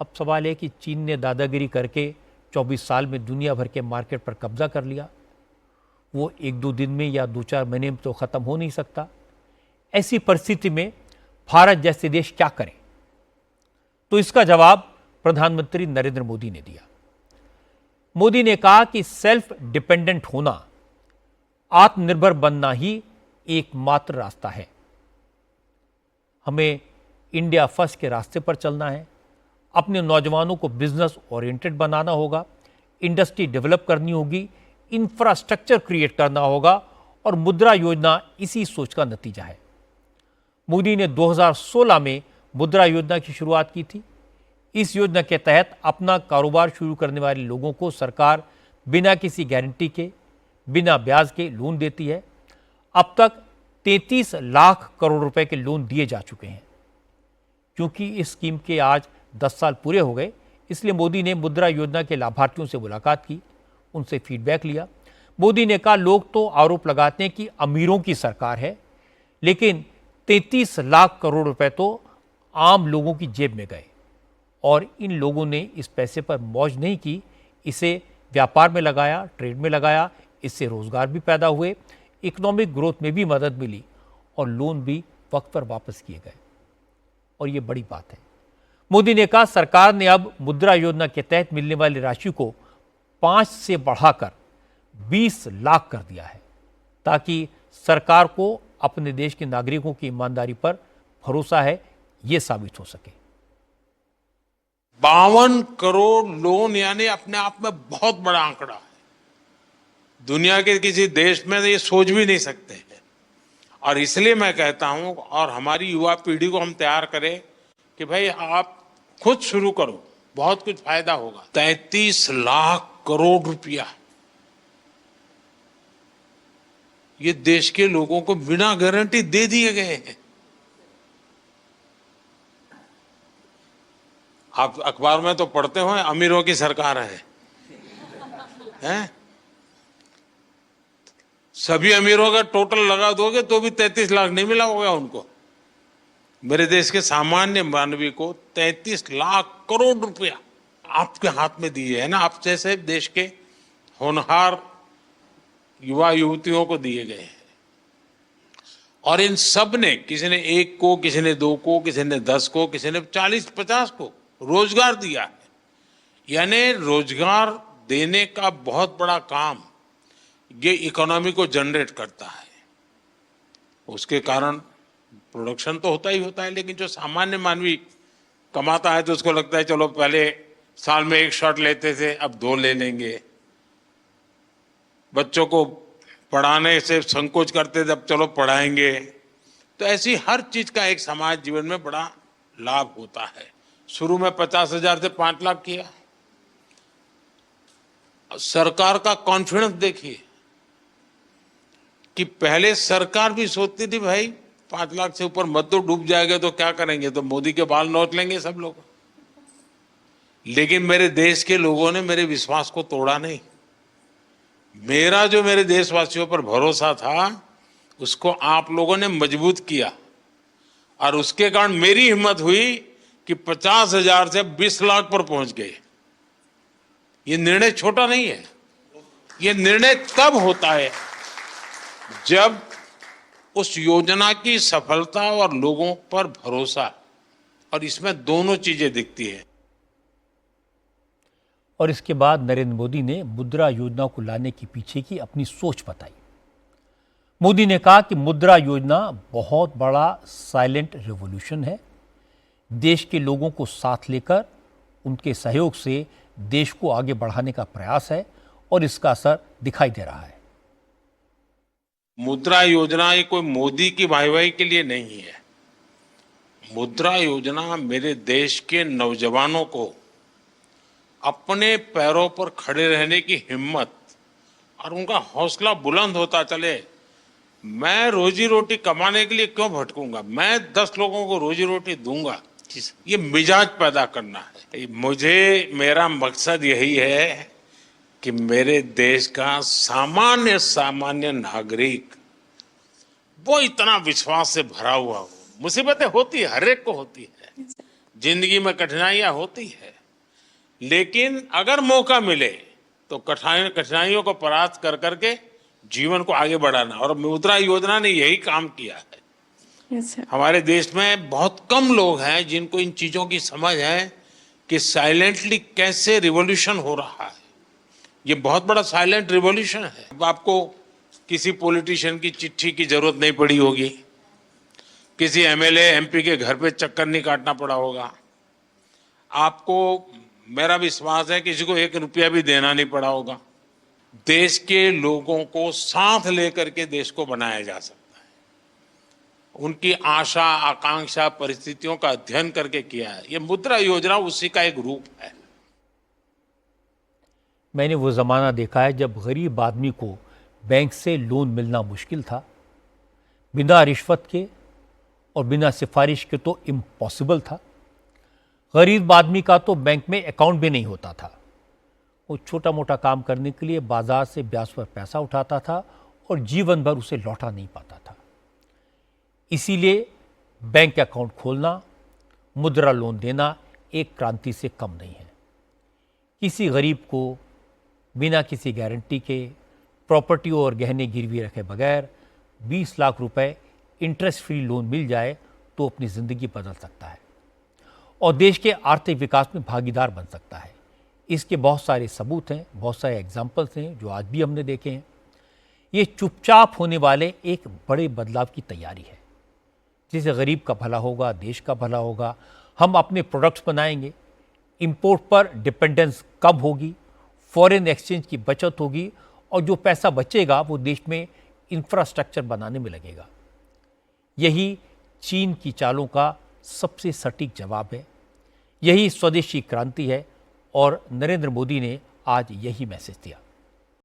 अब सवाल है कि चीन ने दादागिरी करके 24 साल में दुनिया भर के मार्केट पर कब्जा कर लिया। वो एक दो दिन में या 2-4 महीने में तो ख़त्म हो नहीं सकता। ऐसी परिस्थिति में भारत जैसे देश क्या करें? तो इसका जवाब प्रधानमंत्री नरेंद्र मोदी ने दिया। मोदी ने कहा कि सेल्फ डिपेंडेंट होना, आत्मनिर्भर बनना ही एकमात्र रास्ता है। हमें इंडिया फर्स्ट के रास्ते पर चलना है। अपने नौजवानों को बिजनेस ओरिएंटेड बनाना होगा, इंडस्ट्री डेवलप करनी होगी, इंफ्रास्ट्रक्चर क्रिएट करना होगा और मुद्रा योजना इसी सोच का नतीजा है। मोदी ने 2016 में मुद्रा योजना की शुरुआत की थी। इस योजना के तहत अपना कारोबार शुरू करने वाले लोगों को सरकार बिना किसी गारंटी के, बिना ब्याज के लोन देती है। अब तक 33 लाख करोड़ रुपए के लोन दिए जा चुके हैं। क्योंकि इस स्कीम के आज 10 साल पूरे हो गए, इसलिए मोदी ने मुद्रा योजना के लाभार्थियों से मुलाकात की, उनसे फीडबैक लिया। मोदी ने कहा, लोग तो आरोप लगाते हैं कि अमीरों की सरकार है, लेकिन 33 लाख करोड़ रुपए तो आम लोगों की जेब में गए और इन लोगों ने इस पैसे पर मौज नहीं की, इसे व्यापार में लगाया, ट्रेड में लगाया। इससे रोजगार भी पैदा हुए, इकोनॉमिक ग्रोथ में भी मदद मिली और लोन भी वक्त पर वापस किए गए। और ये बड़ी बात है। मोदी ने कहा, सरकार ने अब मुद्रा योजना के तहत मिलने वाली राशि को 5 से बढ़ाकर 20 लाख कर दिया है, ताकि सरकार को अपने देश के नागरिकों की ईमानदारी पर भरोसा है, यह साबित हो सके। 52 करोड़ लोन यानी अपने आप में बहुत बड़ा आंकड़ा है। दुनिया के किसी देश में ये सोच भी नहीं सकते हैं। और इसलिए मैं कहता हूं, और हमारी युवा पीढ़ी को हम तैयार करें कि भाई आप खुद शुरू करो, बहुत कुछ फायदा होगा। 33 लाख करोड़ रुपया ये देश के लोगों को बिना गारंटी दे दिए गए हैं। आप अखबार में तो पढ़ते हो अमीरों की सरकार है, हैं? सभी अमीरों का टोटल लगा दोगे तो भी 33 लाख नहीं मिला होगा उनको। मेरे देश के सामान्य मानवी को 33 लाख करोड़ रुपया आपके हाथ में दिए है ना, आप जैसे देश के होनहार युवा युवतियों को दिए गए हैं। और इन सब ने, किसी ने 1 को, किसी ने 2 को, किसी ने 10 को, किसी ने 40-50 को रोजगार दिया है। यानी रोजगार देने का बहुत बड़ा काम ये इकोनॉमी को जनरेट करता है। उसके कारण प्रोडक्शन तो होता ही होता है, लेकिन जो सामान्य मानवी कमाता है तो उसको लगता है चलो पहले साल में 1 शॉट लेते थे, अब 2 ले लेंगे। बच्चों को पढ़ाने से संकोच करते थे, अब चलो पढ़ाएंगे। तो ऐसी हर चीज का एक समाज जीवन में बड़ा लाभ होता है। शुरू में 50,000 से 5 लाख किया। सरकार का कॉन्फिडेंस देखिए कि पहले सरकार भी सोचती थी भाई 5 लाख से ऊपर मत तो, डूब जाएगा तो क्या करेंगे, तो मोदी के बाल नोच लेंगे सब लोग। लेकिन मेरे देश के लोगों ने मेरे विश्वास को तोड़ा नहीं। मेरा जो मेरे देशवासियों पर भरोसा था उसको आप लोगों ने मजबूत किया और उसके कारण मेरी हिम्मत हुई कि 50,000 से 20 लाख पर पहुंच गए। ये निर्णय छोटा नहीं है। ये निर्णय तब होता है जब उस योजना की सफलता और लोगों पर भरोसा, और इसमें दोनों चीजें दिखती है। और इसके बाद नरेंद्र मोदी ने मुद्रा योजना को लाने के पीछे की अपनी सोच बताई। मोदी ने कहा कि मुद्रा योजना बहुत बड़ा साइलेंट रेवोल्यूशन है। देश के लोगों को साथ लेकर उनके सहयोग से देश को आगे बढ़ाने का प्रयास है और इसका असर दिखाई दे रहा है। मुद्रा योजना ये कोई मोदी की वाहवाही के लिए नहीं है। मुद्रा योजना मेरे देश के नौजवानों को अपने पैरों पर खड़े रहने की हिम्मत और उनका हौसला बुलंद होता चले। मैं रोजी रोटी कमाने के लिए क्यों भटकूंगा, मैं 10 लोगों को रोजी रोटी दूंगा, ये मिजाज पैदा करना है। मुझे, मेरा मकसद यही है कि मेरे देश का सामान्य नागरिक वो इतना विश्वास से भरा हुआ हो। मुसीबतें होती है, हर एक को होती है, जिंदगी में कठिनाइयां होती है, लेकिन अगर मौका मिले तो कठिनाइयों को परास्त कर करके जीवन को आगे बढ़ाना, और मुद्रा योजना ने यही काम किया है। Yes, sir. हमारे देश में बहुत कम लोग हैं जिनको इन चीजों की समझ है कि साइलेंटली कैसे रिवॉल्यूशन हो रहा है। ये बहुत बड़ा साइलेंट रिवॉल्यूशन है। अब आपको किसी पॉलिटिशियन की चिट्ठी की जरूरत नहीं पड़ी होगी, किसी एमएलए एमपी के घर पे चक्कर नहीं काटना पड़ा होगा, आपको, मेरा विश्वास है, किसी को 1 रुपया भी देना नहीं पड़ा होगा। देश के लोगों को साथ लेकर के देश को बनाया जा सकता है। उनकी आशा आकांक्षा परिस्थितियों का अध्ययन करके किया है। ये मुद्रा योजना उसी का एक रूप है। मैंने वो ज़माना देखा है जब गरीब आदमी को बैंक से लोन मिलना मुश्किल था, बिना रिश्वत के और बिना सिफारिश के तो इम्पॉसिबल था। गरीब आदमी का तो बैंक में अकाउंट भी नहीं होता था। वो छोटा मोटा काम करने के लिए बाजार से ब्याज पर पैसा उठाता था और जीवन भर उसे लौटा नहीं पाता था। इसीलिए बैंक अकाउंट खोलना, मुद्रा लोन देना एक क्रांति से कम नहीं है। किसी गरीब को बिना किसी गारंटी के, प्रॉपर्टी और गहने गिरवी रखे बगैर 20 लाख रुपए इंटरेस्ट फ्री लोन मिल जाए तो अपनी ज़िंदगी बदल सकता है और देश के आर्थिक विकास में भागीदार बन सकता है। इसके बहुत सारे सबूत हैं, बहुत सारे एग्जाम्पल्स हैं जो आज भी हमने देखे हैं। ये चुपचाप होने वाले एक बड़े बदलाव की तैयारी है, जिससे गरीब का भला होगा, देश का भला होगा। हम अपने प्रोडक्ट्स बनाएंगे, इंपोर्ट पर डिपेंडेंस कम होगी, फॉरेन एक्सचेंज की बचत होगी और जो पैसा बचेगा वो देश में इंफ्रास्ट्रक्चर बनाने में लगेगा। यही चीन की चालों का सबसे सटीक जवाब है। यही स्वदेशी क्रांति है और नरेंद्र मोदी ने आज यही मैसेज दिया।